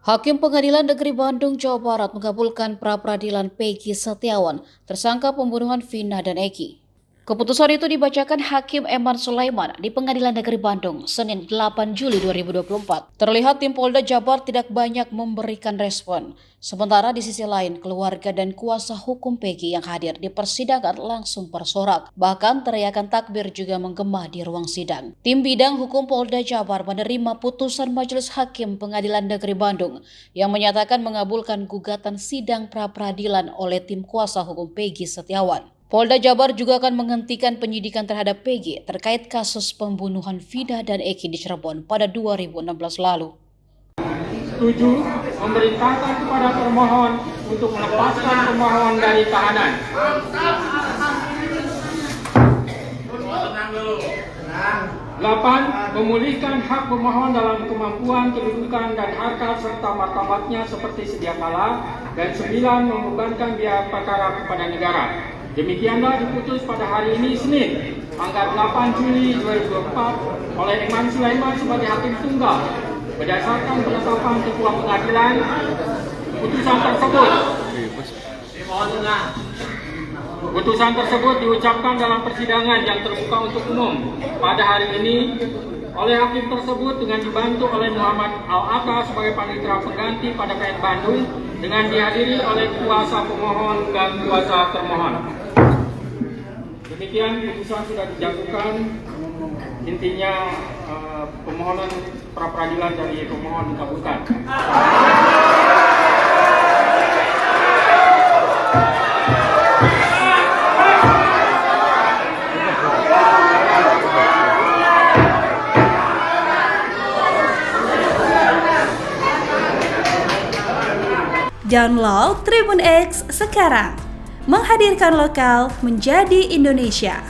Hakim Pengadilan Negeri Bandung, Jawa Barat mengabulkan pra-peradilan Peggy Setiawan, tersangka pembunuhan Vina dan Eki. Keputusan itu dibacakan Hakim Eman Sulaiman di Pengadilan Negeri Bandung, Senin 8 Juli 2024. Terlihat tim Polda Jabar tidak banyak memberikan respon. Sementara di sisi lain, keluarga dan kuasa hukum Peggy yang hadir di persidangan langsung bersorak. Bahkan teriakan takbir juga menggema di ruang sidang. Tim Bidang Hukum Polda Jabar menerima putusan Majelis Hakim Pengadilan Negeri Bandung yang menyatakan mengabulkan gugatan sidang pra-peradilan oleh tim kuasa hukum Peggy Setiawan. Polda Jabar juga akan menghentikan penyidikan terhadap Peggy terkait kasus pembunuhan Vina dan Eki di Cirebon pada 2016 lalu. 7. Memerintahkan kepada termohon untuk melepaskan pemohon dari tahanan. 8. Memulihkan hak pemohon dalam kemampuan, kedudukan, dan harkat serta martabatnya seperti sedia kala. Dan 9. Membebankan biaya perkara kepada negara. Demikianlah diputus pada hari ini Senin, tanggal 8 Juli 2024 oleh Eman Sulaiman sebagai hakim tunggal. Berdasarkan penetapan Ketua Pengadilan, putusan tersebut diucapkan dalam persidangan yang terbuka untuk umum pada hari ini oleh hakim tersebut dengan dibantu oleh Muhammad Al-Atta sebagai panitera pengganti pada PN Bandung dengan dihadiri oleh kuasa pemohon dan kuasa termohon. Demikian putusan sudah dijatuhkan. Intinya permohonan pra-peradilan dari pemohon dikabulkan. Download Tribun X sekarang, menghadirkan lokal menjadi Indonesia.